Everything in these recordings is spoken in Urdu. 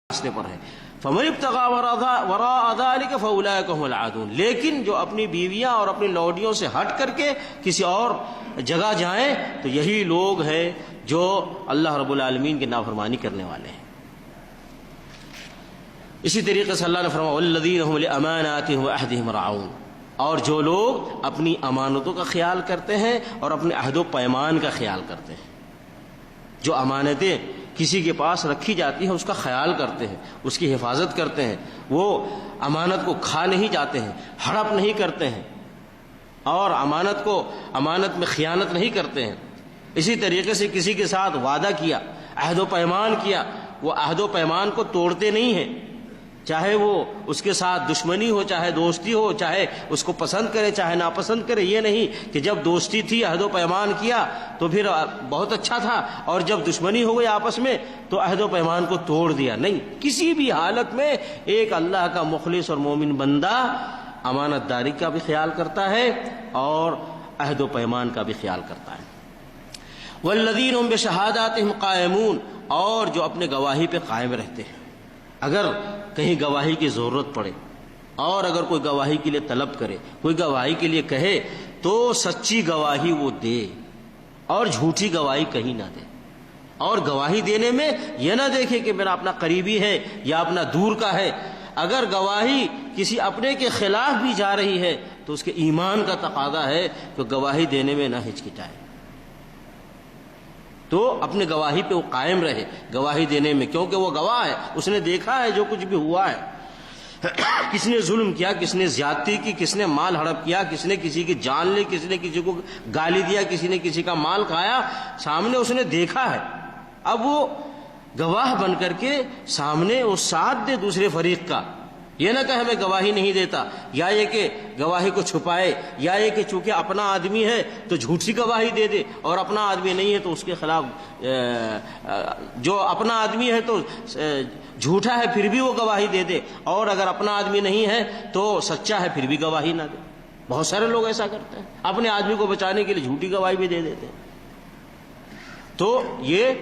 راستے پر ہے. فمن ابتغى وراء ذلك فاولئك هم العادون. لیکن جو اپنی بیویاں اور اپنی لوڈیوں سے ہٹ کر کے کسی اور جگہ جائیں تو یہی لوگ ہیں جو اللہ رب العالمین کی نافرمانی کرنے والے ہیں. اسی طریقے سے اللہ نے فرمایا والذین هم لاماناتهم وعهدهم راعون. اور جو لوگ اپنی امانتوں کا خیال کرتے ہیں اور اپنے عہد و پیمان کا خیال کرتے ہیں. جو امانتیں کسی کے پاس رکھی جاتی ہیں اس کا خیال کرتے ہیں, اس کی حفاظت کرتے ہیں, وہ امانت کو کھا نہیں جاتے ہیں, ہڑپ نہیں کرتے ہیں اور امانت میں خیانت نہیں کرتے ہیں. اسی طریقے سے کسی کے ساتھ وعدہ کیا, عہد و پیمان کیا, وہ عہد و پیمان کو توڑتے نہیں ہیں, چاہے وہ اس کے ساتھ دشمنی ہو, چاہے دوستی ہو, چاہے اس کو پسند کرے چاہے ناپسند کرے. یہ نہیں کہ جب دوستی تھی عہد و پیمان کیا تو پھر بہت اچھا تھا اور جب دشمنی ہو گئی آپس میں تو عہد و پیمان کو توڑ دیا. نہیں, کسی بھی حالت میں ایک اللہ کا مخلص اور مومن بندہ امانت داری کا بھی خیال کرتا ہے اور عہد و پیمان کا بھی خیال کرتا ہے. والذین هم بشہاداتہم قائمون. اور جو اپنے گواہی پہ قائم رہتے ہیں. اگر کہیں گواہی کی ضرورت پڑے اور اگر کوئی گواہی کے لیے طلب کرے, کوئی گواہی کے لیے کہے تو سچی گواہی وہ دے اور جھوٹی گواہی کہیں نہ دے. اور گواہی دینے میں یہ نہ دیکھے کہ میرا اپنا قریبی ہے یا اپنا دور کا ہے. اگر گواہی کسی اپنے کے خلاف بھی جا رہی ہے تو اس کے ایمان کا تقاضا ہے کہ گواہی دینے میں نہ ہچکچائے, تو اپنے گواہی پہ وہ قائم رہے گواہی دینے میں, کیونکہ وہ گواہ ہے, اس نے دیکھا ہے جو کچھ بھی ہوا ہے. کس نے ظلم کیا, کس نے زیادتی کی, کس نے مال ہڑپ کیا, کس نے کسی کی جان لی, کس نے کسی کو گالی دیا, کسی نے کسی کا مال کھایا, سامنے اس نے دیکھا ہے. اب وہ گواہ بن کر کے سامنے وہ ساتھ دے دوسرے فریق کا. یہ نہ کہ ہمیں گواہی نہیں دیتا, یا یہ کہ گواہی کو چھپائے, یا یہ کہ چونکہ اپنا آدمی ہے تو جھوٹی گواہی دے دے اور اپنا آدمی نہیں ہے تو اس کے خلاف, جو اپنا آدمی ہے تو جھوٹا ہے پھر بھی وہ گواہی دے دے, اور اگر اپنا آدمی نہیں ہے تو سچا ہے پھر بھی گواہی نہ دے. بہت سارے لوگ ایسا کرتے ہیں, اپنے آدمی کو بچانے کے لیے جھوٹی گواہی بھی دے دیتے ہیں. تو یہ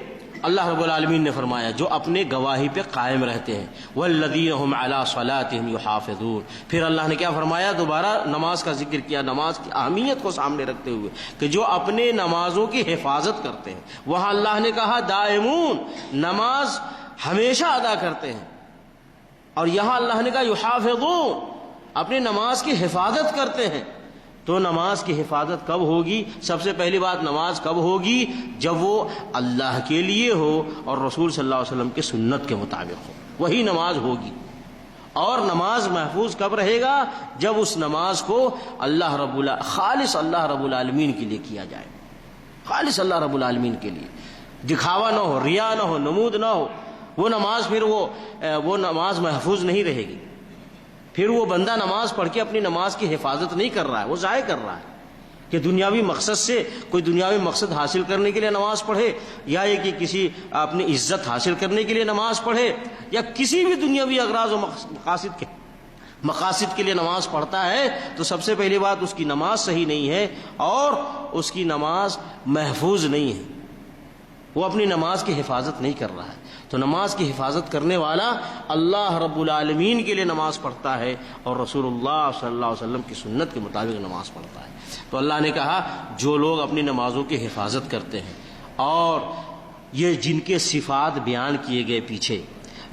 اللہ رب العالمین نے فرمایا جو اپنے گواہی پہ قائم رہتے ہیں. والذین هم علی صلاتهم یحافظون. پھر اللہ نے کیا فرمایا, دوبارہ نماز کا ذکر کیا, نماز کی اہمیت کو سامنے رکھتے ہوئے کہ جو اپنے نمازوں کی حفاظت کرتے ہیں. وہاں اللہ نے کہا دائمون, نماز ہمیشہ ادا کرتے ہیں, اور یہاں اللہ نے کہا یحافظون, اپنی نماز کی حفاظت کرتے ہیں. تو نماز کی حفاظت کب ہوگی؟ سب سے پہلی بات نماز کب ہوگی؟ جب وہ اللہ کے لیے ہو اور رسول صلی اللہ علیہ وسلم کی سنت کے مطابق ہو, وہی نماز ہوگی. اور نماز محفوظ کب رہے گا؟ جب اس نماز کو خالص اللہ رب العالمین کے لیے کیا جائے, خالص اللہ رب العالمین کے لیے, دکھاوا نہ ہو, ریا نہ ہو, نمود نہ ہو. وہ نماز پھر وہ نماز محفوظ نہیں رہے گی. پھر وہ بندہ نماز پڑھ کے اپنی نماز کی حفاظت نہیں کر رہا ہے, وہ ضائع کر رہا ہے. کہ دنیاوی مقصد سے کوئی دنیاوی مقصد حاصل کرنے کے لیے نماز پڑھے, یا یہ کہ کسی اپنی عزت حاصل کرنے کے لیے نماز پڑھے, یا کسی بھی دنیاوی اغراض و مقاصد کے لیے نماز پڑھتا ہے, تو سب سے پہلی بات اس کی نماز صحیح نہیں ہے اور اس کی نماز محفوظ نہیں ہے, وہ اپنی نماز کی حفاظت نہیں کر رہا ہے. تو نماز کی حفاظت کرنے والا اللہ رب العالمین کے لیے نماز پڑھتا ہے اور رسول اللہ صلی اللہ علیہ وسلم کی سنت کے مطابق نماز پڑھتا ہے. تو اللہ نے کہا جو لوگ اپنی نمازوں کی حفاظت کرتے ہیں, اور یہ جن کے صفات بیان کیے گئے پیچھے,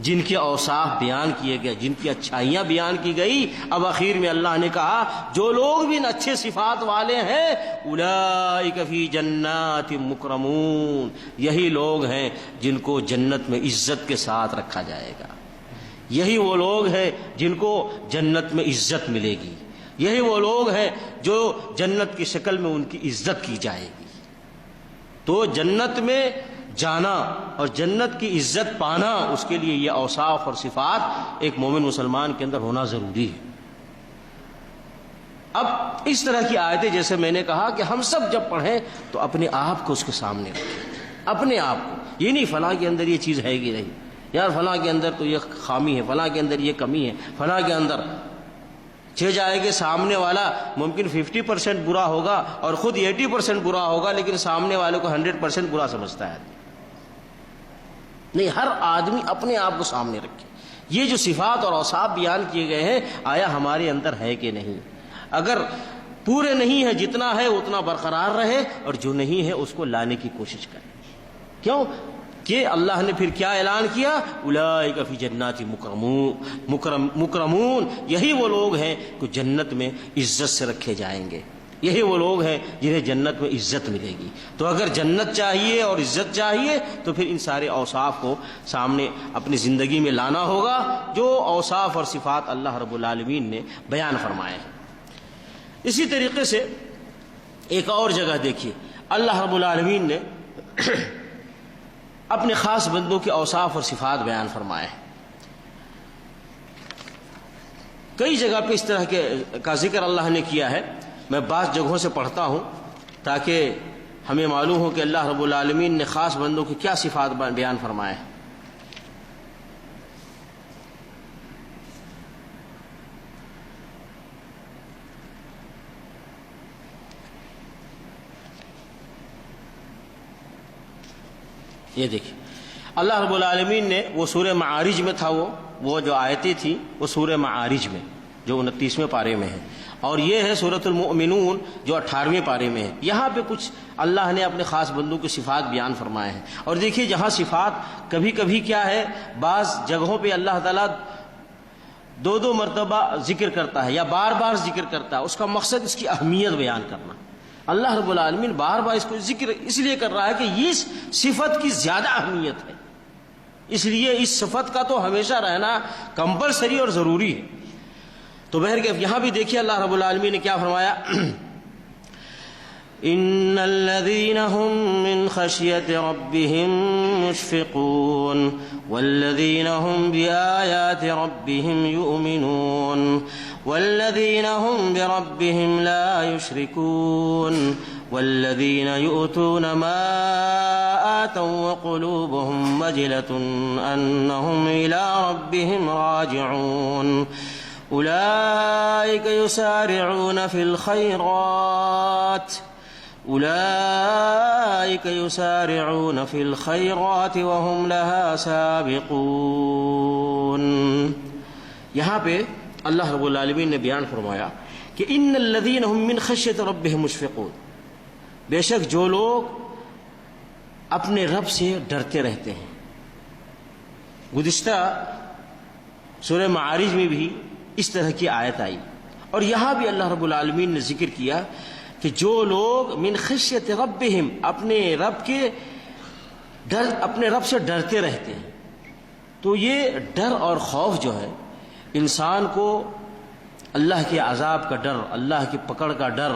جن کے اوصاف بیان کیے گئے, جن کی اچھائیاں بیان کی گئی, اب اخیر میں اللہ نے کہا جو لوگ بھی ان اچھے صفات والے ہیں اولئک فی جنات مکرمون, یہی لوگ ہیں جن کو جنت میں عزت کے ساتھ رکھا جائے گا. یہی وہ لوگ ہیں جن کو جنت میں عزت ملے گی. یہی وہ لوگ ہیں جو جنت کی شکل میں ان کی عزت کی جائے گی. تو جنت میں جانا اور جنت کی عزت پانا, اس کے لیے یہ اوصاف اور صفات ایک مومن مسلمان کے اندر ہونا ضروری ہے. اب اس طرح کی آیتیں جیسے میں نے کہا کہ ہم سب جب پڑھیں تو اپنے آپ کو اس کے سامنے رکھیں, اپنے آپ کو. یہ نہیں فلاں کے اندر یہ چیز ہے کہ نہیں, یار فلاں کے اندر تو یہ خامی ہے, فلاں کے اندر یہ کمی ہے, فلاں کے اندر چھ جائے کہ سامنے والا ممکن 50% برا ہوگا اور خود 80% برا ہوگا, لیکن سامنے والے کو 100% برا سمجھتا ہے. نہیں، ہر آدمی اپنے آپ کو سامنے رکھے، یہ جو صفات اور اوصاف بیان کیے گئے ہیں آیا ہمارے اندر ہے کہ نہیں؟ اگر پورے نہیں ہے، جتنا ہے اتنا برقرار رہے، اور جو نہیں ہے اس کو لانے کی کوشش کرے۔ کیوں کہ اللہ نے پھر کیا اعلان کیا؟ اولئک فی جنات مکرمون، یہی وہ لوگ ہیں کہ جنت میں عزت سے رکھے جائیں گے، یہی وہ لوگ ہیں جنہیں جنت میں عزت ملے گی۔ تو اگر جنت چاہیے اور عزت چاہیے تو پھر ان سارے اوصاف کو سامنے اپنی زندگی میں لانا ہوگا، جو اوصاف اور صفات اللہ رب العالمین نے بیان فرمائے ہیں۔ اسی طریقے سے ایک اور جگہ دیکھیے، اللہ رب العالمین نے اپنے خاص بندوں کے اوصاف اور صفات بیان فرمائے ہیں۔ کئی جگہ پہ اس طرح کا ذکر اللہ نے کیا ہے، میں بعض جگہوں سے پڑھتا ہوں تاکہ ہمیں معلوم ہو کہ اللہ رب العالمین نے خاص بندوں کی کیا صفات بیان فرمائے ہیں۔ یہ دیکھیں، اللہ رب العالمین نے وہ سورہ معارج میں تھا، وہ جو آیتیں تھیں وہ سورہ معارج میں جو 29ویں پارے میں ہے، اور یہ ہے سورۃ المؤمنون جو 18ویں پارے میں ہے۔ یہاں پہ کچھ اللہ نے اپنے خاص بندوں کی صفات بیان فرمائے ہیں، اور دیکھیے جہاں صفات کبھی کبھی کیا ہے، بعض جگہوں پہ اللہ تعالیٰ دو مرتبہ ذکر کرتا ہے یا بار بار ذکر کرتا ہے، اس کا مقصد اس کی اہمیت بیان کرنا۔ اللہ رب العالمین بار بار اس کو ذکر اس لیے کر رہا ہے کہ یہ صفت کی زیادہ اہمیت ہے، اس لیے اس صفت کا تو ہمیشہ رہنا کمپلسری اور ضروری ہے۔ تو بہرکیف یہاں بھی دیکھیے اللہ رب العالمین نے کیا فرمایا، ان الذين هم من خشية ربهم مشفقون والذين هم بآيات ربهم يؤمنون والذين هم بربهم لا يشركون والذين يؤتون ما آتوا وقلوبهم وجلة أنهم إلى ربهم راجعون أولئك يسارعون في الخيرات وهم لها سابقون۔ یہاں پہ اللہ رب العالمین نے بیان فرمایا کہ ان الذین هم من خشیۃ ربهم مشفقون، بے شک جو لوگ اپنے رب سے ڈرتے رہتے ہیں۔ گزشتہ سورہ معارج میں بھی اس طرح کی آیت آئی، اور یہاں بھی اللہ رب العالمین نے ذکر کیا کہ جو لوگ من خشیت ربہم اپنے رب سے ڈرتے رہتے ہیں، تو یہ ڈر اور خوف جو ہے انسان کو اللہ کے عذاب کا ڈر، اللہ کی پکڑ کا ڈر،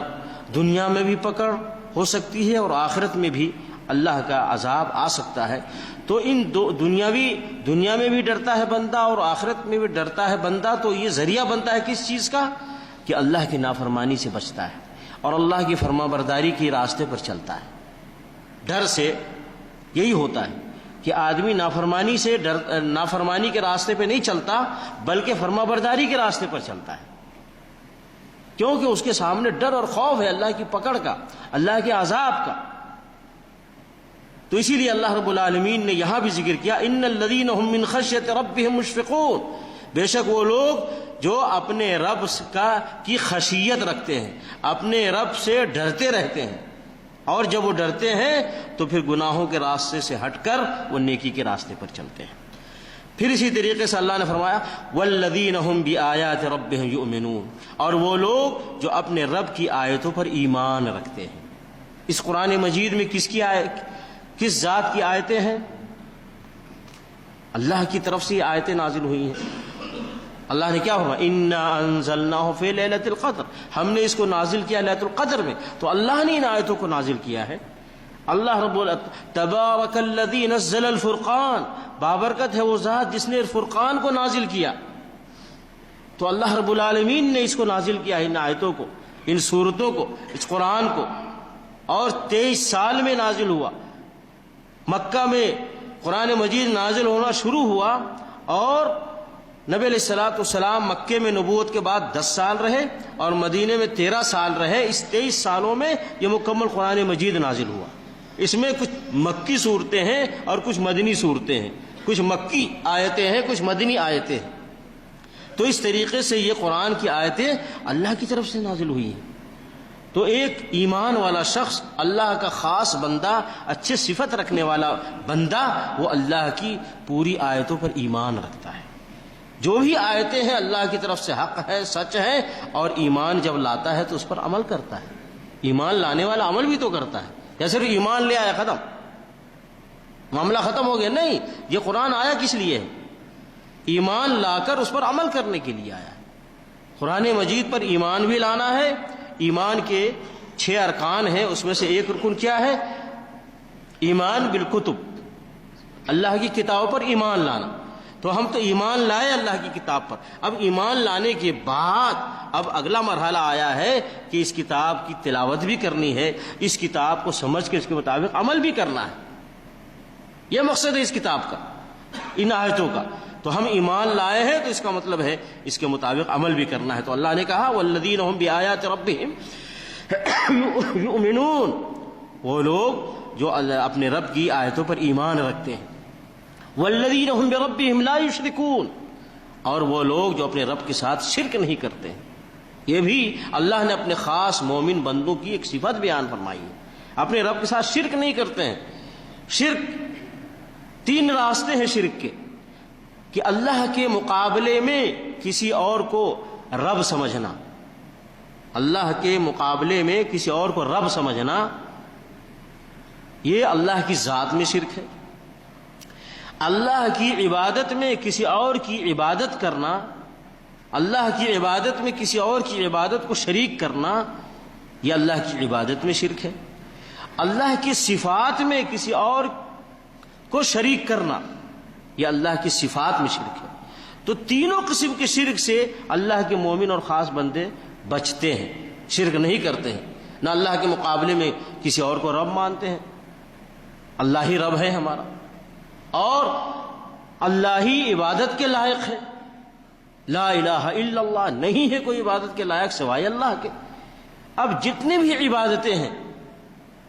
دنیا میں بھی پکڑ ہو سکتی ہے اور آخرت میں بھی اللہ کا عذاب آ سکتا ہے۔ تو ان دنیا میں بھی ڈرتا ہے بندہ اور آخرت میں بھی ڈرتا ہے بندہ، تو یہ ذریعہ بنتا ہے کس چیز کا؟ کہ اللہ کی نافرمانی سے بچتا ہے اور اللہ کی فرما برداری کے راستے پر چلتا ہے۔ ڈر سے یہی ہوتا ہے کہ آدمی نافرمانی کے راستے پہ نہیں چلتا بلکہ فرما برداری کے راستے پر چلتا ہے، کیونکہ اس کے سامنے ڈر اور خوف ہے اللہ کی پکڑ کا، اللہ کے عذاب کا۔ تو اسی لیے اللہ رب العالمین نے یہاں بھی ذکر کیا ان الذین هم من خشیۃ ربهم مشفقون، بے شک وہ لوگ جو اپنے رب کی خشیت رکھتے ہیں، اپنے رب سے ڈرتے رہتے ہیں، اور جب وہ ڈرتے ہیں تو پھر گناہوں کے راستے سے ہٹ کر وہ نیکی کے راستے پر چلتے ہیں۔ پھر اسی طریقے سے اللہ نے فرمایا والذین هم بآیات ربهم یؤمنون، اور وہ لوگ جو اپنے رب کی آیتوں پر ایمان رکھتے ہیں۔ اس قرآن مجید میں کس ذات کی آیتیں ہیں؟ اللہ کی طرف سے یہ آیتیں نازل ہوئی ہیں۔ اللہ نے کیا فرمایا انا انزلناہ فی لیلۃ القدر، ہم نے اس کو نازل کیا لیلۃ القدر میں، تو اللہ نے ان آیتوں کو نازل کیا ہے۔ اللہ رب تبارک الذی نزل الفرقان، بابرکت ہے وہ ذات جس نے فرقان کو نازل کیا۔ تو اللہ رب العالمین نے اس کو نازل کیا ہے، ان آیتوں کو، ان سورتوں کو، اس قرآن کو، اور 23 سال میں نازل ہوا۔ مکہ میں قرآن مجید نازل ہونا شروع ہوا اور نبی علیہ الصلوۃ والسلام مکے میں نبوت کے بعد 10 سال رہے اور مدینے میں 13 سال رہے۔ اس 23 سالوں میں یہ مکمل قرآن مجید نازل ہوا۔ اس میں کچھ مکی صورتیں ہیں اور کچھ مدنی صورتیں ہیں، کچھ مکی آیتیں ہیں، کچھ مدنی آیتیں ہیں۔ تو اس طریقے سے یہ قرآن کی آیتیں اللہ کی طرف سے نازل ہوئی ہیں۔ تو ایک ایمان والا شخص، اللہ کا خاص بندہ، اچھے صفت رکھنے والا بندہ، وہ اللہ کی پوری آیتوں پر ایمان رکھتا ہے۔ جو بھی آیتیں ہیں اللہ کی طرف سے حق ہے، سچ ہے، اور ایمان جب لاتا ہے تو اس پر عمل کرتا ہے۔ ایمان لانے والا عمل بھی تو کرتا ہے، یا صرف ایمان لے آیا ختم، معاملہ ختم ہو گیا؟ نہیں، یہ قرآن آیا کس لیے ہے؟ ایمان لا کر اس پر عمل کرنے کے لیے آیا ہے۔ قرآن مجید پر ایمان بھی لانا ہے۔ ایمان کے 6 ارکان ہیں، اس میں سے ایک رکن کیا ہے؟ ایمان بالکتب، اللہ کی کتابوں پر ایمان لانا۔ تو ہم تو ایمان لائے اللہ کی کتاب پر، اب ایمان لانے کے بعد اب اگلا مرحلہ آیا ہے کہ اس کتاب کی تلاوت بھی کرنی ہے، اس کتاب کو سمجھ کے اس کے مطابق عمل بھی کرنا ہے۔ یہ مقصد ہے اس کتاب کا، ان آیتوں کا۔ تو ہم ایمان لائے ہیں تو اس کا مطلب ہے اس کے مطابق عمل بھی کرنا ہے۔ تو اللہ نے کہا والذین هم بآیات ربهم یؤمنون، وہ لوگ جو اپنے رب کی آیتوں پر ایمان رکھتے ہیں۔ والذین هم بربهم لا یشرکون، اور وہ لوگ جو اپنے رب کے ساتھ شرک نہیں کرتے ہیں۔ یہ بھی اللہ نے اپنے خاص مومن بندوں کی ایک صفت بیان فرمائی ہے، اپنے رب کے ساتھ شرک نہیں کرتے ہیں۔ شرک 3 راستے ہیں شرک کے، کہ اللہ کے مقابلے میں کسی اور کو رب سمجھنا، اللہ کے مقابلے میں کسی اور کو رب سمجھنا، یہ اللہ کی ذات میں شرک ہے۔ اللہ کی عبادت میں کسی اور کی عبادت کرنا، اللہ کی عبادت میں کسی اور کی عبادت کو شریک کرنا، یہ اللہ کی عبادت میں شرک ہے۔ اللہ کی صفات میں کسی اور کو شریک کرنا، یہ اللہ کی صفات میں شرک ہے۔ تو تینوں قسم کے شرک سے اللہ کے مومن اور خاص بندے بچتے ہیں، شرک نہیں کرتے ہیں۔ نہ اللہ کے مقابلے میں کسی اور کو رب مانتے ہیں، اللہ ہی رب ہے ہمارا، اور اللہ ہی عبادت کے لائق ہے۔ لا الہ الا اللہ، نہیں ہے کوئی عبادت کے لائق سوائے اللہ کے۔ اب جتنی بھی عبادتیں ہیں،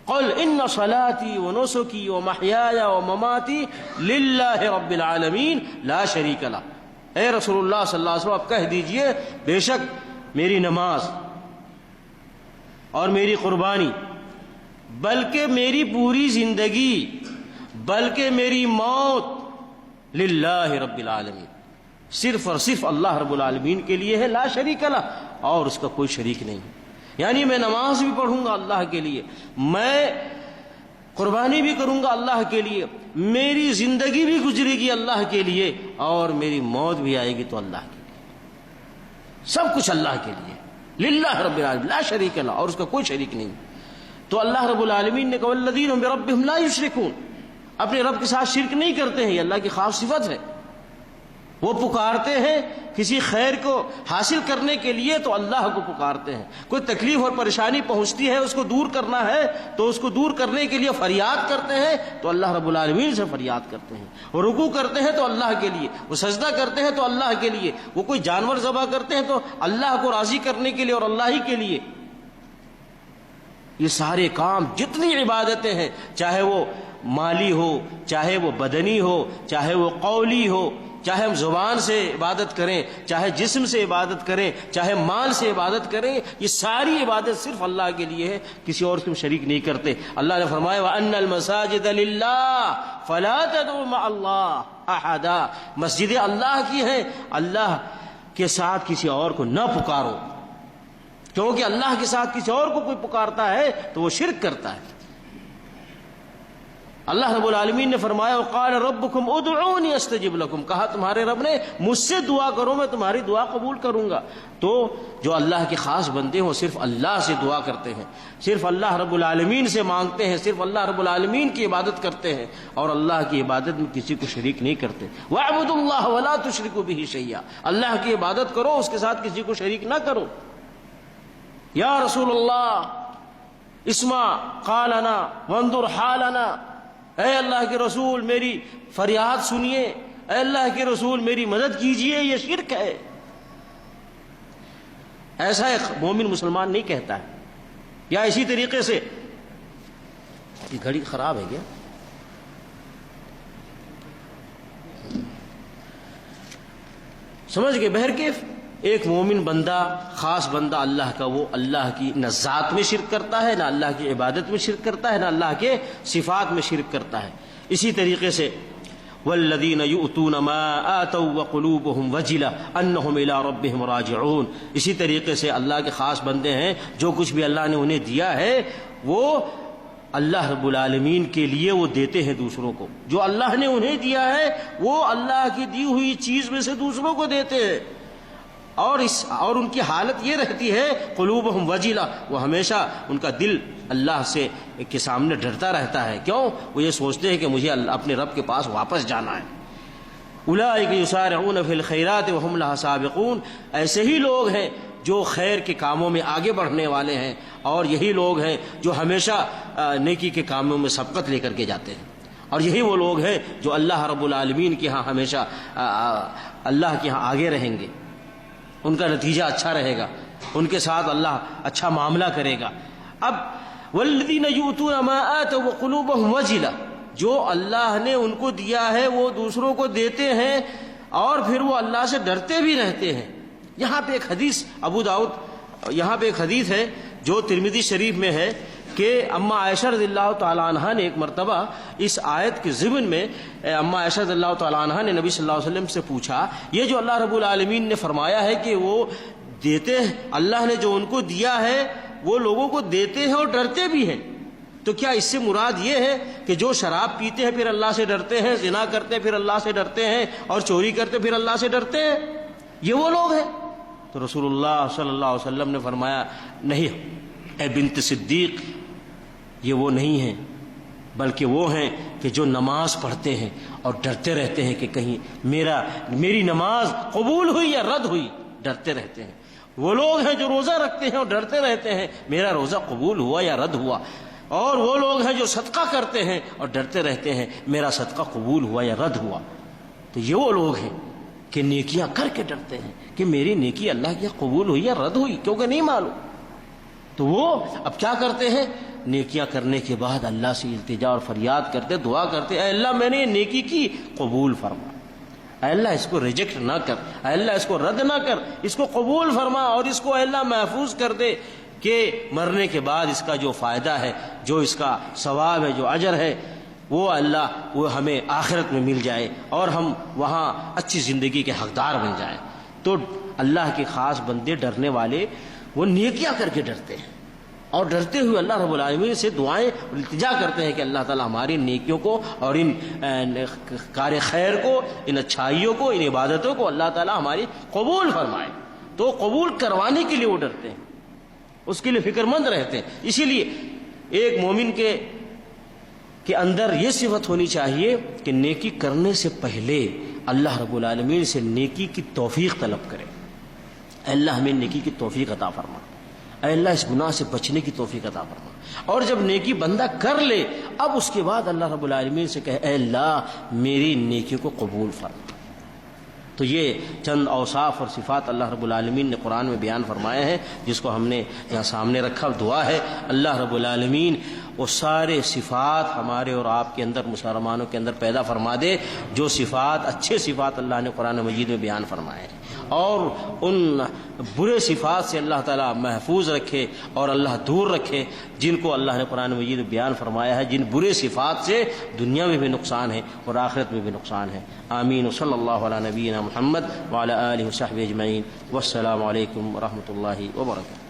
قل ان صلاتي ونسكي ومحياي ومماتي لله رب العالمین لا شریک لہ۔ اے رسول اللہ صلی اللہ علیہ وسلم آپ کہہ دیجئے، بے شک میری نماز اور میری قربانی، بلکہ میری پوری زندگی، بلکہ میری موت للہ رب العالمین، صرف اور صرف اللہ رب العالمین کے لیے ہے، لا شریک لہ، اور اس کا کوئی شریک نہیں۔ یعنی میں نماز بھی پڑھوں گا اللہ کے لیے، میں قربانی بھی کروں گا اللہ کے لیے، میری زندگی بھی گزرے گی اللہ کے لیے، اور میری موت بھی آئے گی تو اللہ کے لیے، سب کچھ اللہ کے لیے، للہ رب العالمین لا شریک لہ، اور اس کا کوئی شریک نہیں۔ تو اللہ رب العالمین نے کہا والذین هم بربهم لا یشرکون، اپنے رب کے ساتھ شرک نہیں کرتے ہیں، یہ اللہ کی خاص صفت ہے۔ وہ پکارتے ہیں کسی خیر کو حاصل کرنے کے لیے تو اللہ کو پکارتے ہیں، کوئی تکلیف اور پریشانی پہنچتی ہے اس کو دور کرنا ہے تو اس کو دور کرنے کے لیے فریاد کرتے ہیں تو اللہ رب العالمین سے فریاد کرتے ہیں۔ وہ رکوع کرتے ہیں تو اللہ کے لیے، وہ سجدہ کرتے ہیں تو اللہ کے لیے، وہ کوئی جانور ذبح کرتے ہیں تو اللہ کو راضی کرنے کے لیے اور اللہ ہی کے لیے۔ یہ سارے کام جتنی عبادتیں ہیں، چاہے وہ مالی ہو، چاہے وہ بدنی ہو، چاہے وہ قولی ہو، چاہے ہم زبان سے عبادت کریں، چاہے جسم سے عبادت کریں، چاہے مال سے عبادت کریں، یہ ساری عبادت صرف اللہ کے لیے ہے، کسی اور سے شریک نہیں کرتے۔ اللہ نے فرمایا وَأَنَّ الْمَسَاجِدَ لِلَّهِ فَلَا تَدْعُوا مَعَ اللَّهِ أَحَدًا، مسجدیں اللہ کی ہیں، اللہ کے ساتھ کسی اور کو نہ پکارو، کیونکہ اللہ کے ساتھ کسی اور کو کوئی پکارتا ہے تو وہ شرک کرتا ہے۔ اللہ رب العالمین نے فرمایا وقال ربکم ادعونی استجب لکم، کہا تمہارے رب نے مجھ سے دعا کرو میں تمہاری دعا قبول کروں گا۔ تو جو اللہ کے خاص بندے ہیں وہ صرف اللہ سے دعا کرتے ہیں، صرف اللہ رب العالمین سے مانگتے ہیں، صرف اللہ رب العالمین کی عبادت کرتے ہیں اور اللہ کی عبادت میں کسی کو شریک نہیں کرتے۔ وَاعْبُدُوا اللَّهَ وَلَا تُشْرِكُوا بِهِ شَيْئًا، اللہ کی عبادت کرو اس کے ساتھ کسی کو شریک نہ کرو۔ یا رسول اللہ اسمع قالنا وانظر حالنا، اے اللہ کے رسول میری فریاد سنیے، اے اللہ کے رسول میری مدد کیجئے، یہ شرک ہے۔ ایسا ایک مومن مسلمان نہیں کہتا ہے۔ یا اسی طریقے سے یہ گھڑی خراب ہے کیا؟ سمجھ گئے؟ بہرکیف ایک مومن بندہ، خاص بندہ اللہ کا، وہ اللہ کی نہ ذات میں شرک کرتا ہے، نہ اللہ کی عبادت میں شرک کرتا ہے، نہ اللہ کے صفات میں شرک کرتا ہے۔ اسی طریقے سے والذین یؤتون ما آتوا وقلوبهم وجلہ انہم الی ربہم راجعون، اسی طریقے سے اللہ کے خاص بندے ہیں، جو کچھ بھی اللہ نے انہیں دیا ہے وہ اللہ رب العالمین کے لیے وہ دیتے ہیں دوسروں کو۔ جو اللہ نے انہیں دیا ہے وہ اللہ کی دی ہوئی چیز میں سے دوسروں کو دیتے ہیں، اور ان کی حالت یہ رہتی ہے قلوبہم وجلہ، وہ ہمیشہ ان کا دل اللہ سے کے سامنے ڈرتا رہتا ہے۔ کیوں؟ وہ یہ سوچتے ہیں کہ مجھے اپنے رب کے پاس واپس جانا ہے۔ اولئک یسارعون فی الخیرات وہم لہا سابقون، ایسے ہی لوگ ہیں جو خیر کے کاموں میں آگے بڑھنے والے ہیں، اور یہی لوگ ہیں جو ہمیشہ نیکی کے کاموں میں سبقت لے کر کے جاتے ہیں، اور یہی وہ لوگ ہیں جو اللہ رب العالمین کے ہاں ہمیشہ اللہ کے ہاں آگے رہیں گے، ان کا نتیجہ اچھا رہے گا، ان کے ساتھ اللہ اچھا معاملہ کرے گا۔ اب والذین یؤتون ما آتوا وقلوبہم وجلہ، جو اللہ نے ان کو دیا ہے وہ دوسروں کو دیتے ہیں اور پھر وہ اللہ سے ڈرتے بھی رہتے ہیں۔ یہاں پہ ایک حدیث ابو داؤد، یہاں پہ ایک حدیث ہے جو ترمذی شریف میں ہے کہ اما عائشہ رضی اللہ تعالی عنہا نے ایک مرتبہ اس آیت کے ضمن میں اما عائشہ رضی اللہ تعالی عنہا نے نبی صلی اللہ علیہ وسلم سے پوچھا، یہ جو اللہ رب العالمین نے فرمایا ہے کہ وہ دیتے ہیں، اللہ نے جو ان کو دیا ہے وہ لوگوں کو دیتے ہیں اور ڈرتے بھی ہیں، تو کیا اس سے مراد یہ ہے کہ جو شراب پیتے ہیں پھر اللہ سے ڈرتے ہیں، زنا کرتے ہیں پھر اللہ سے ڈرتے ہیں، اور چوری کرتے پھر اللہ سے ڈرتے ہیں، یہ وہ لوگ ہیں؟ تو رسول اللہ صلی اللہ علیہ وسلم نے فرمایا، نہیں اے بنت صدیق، یہ وہ نہیں ہیں، بلکہ وہ ہیں کہ جو نماز پڑھتے ہیں اور ڈرتے رہتے ہیں کہ کہیں میری نماز قبول ہوئی یا رد ہوئی، ڈرتے رہتے ہیں۔ وہ لوگ ہیں جو روزہ رکھتے ہیں اور ڈرتے رہتے ہیں میرا روزہ قبول ہوا یا رد ہوا، اور وہ لوگ ہیں جو صدقہ کرتے ہیں اور ڈرتے رہتے ہیں میرا صدقہ قبول ہوا یا رد ہوا۔ تو یہ وہ لوگ ہیں کہ نیکیاں کر کے ڈرتے ہیں کہ میری نیکی اللہ کی قبول ہوئی یا رد ہوئی، کیونکہ نہیں معلوم۔ تو وہ اب کیا کرتے ہیں؟ نیکیاں کرنے کے بعد اللہ سے التجا اور فریاد کرتے، دعا کرتے، اے اللہ میں نے یہ نیکی کی، قبول فرما، اے اللہ اس کو ریجیکٹ نہ کر، اے اللہ اس کو رد نہ کر، اس کو قبول فرما، اور اس کو اے اللہ محفوظ کر دے کہ مرنے کے بعد اس کا جو فائدہ ہے، جو اس کا ثواب ہے، جو اجر ہے، وہ اللہ وہ ہمیں آخرت میں مل جائے اور ہم وہاں اچھی زندگی کے حقدار بن جائیں۔ تو اللہ کے خاص بندے، ڈرنے والے، وہ نیکیاں کر کے ڈرتے ہیں، اور ڈرتے ہوئے اللہ رب العالمین سے دعائیں التجا کرتے ہیں کہ اللہ تعالی ہماری نیکیوں کو اور ان کار خیر کو، ان اچھائیوں کو، ان عبادتوں کو اللہ تعالی ہماری قبول فرمائے۔ تو قبول کروانے کے لیے وہ ڈرتے ہیں، اس کے لیے فکر مند رہتے ہیں۔ اسی لیے ایک مومن کے اندر یہ صفت ہونی چاہیے کہ نیکی کرنے سے پہلے اللہ رب العالمین سے نیکی کی توفیق طلب کرے، اے اللہ ہمیں نیکی کی توفیق عطا فرما، اے اللہ اس گناہ سے بچنے کی توفیق عطا فرما۔ اور جب نیکی بندہ کر لے، اب اس کے بعد اللہ رب العالمین سے کہے، اے اللہ میری نیکی کو قبول فرما۔ تو یہ چند اوصاف اور صفات اللہ رب العالمین نے قرآن میں بیان فرمائے ہیں، جس کو ہم نے یہاں سامنے رکھا۔ دعا ہے اللہ رب العالمین وہ سارے صفات ہمارے اور آپ کے اندر، مسلمانوں کے اندر پیدا فرما دے، جو صفات، اچھے صفات اللہ نے قرآن مجید میں بیان فرمائے ہیں، اور ان برے صفات سے اللہ تعالیٰ محفوظ رکھے اور اللہ دور رکھے جن کو اللہ نے قرآن مجید میں بیان فرمایا ہے، جن برے صفات سے دنیا میں بھی نقصان ہے اور آخرت میں بھی نقصان ہے۔ آمین۔ صلی اللہ علی نبینا محمد وعلی آلہ وصحبہ اجمعین، والسلام علیکم ورحمۃ اللہ وبرکاتہ۔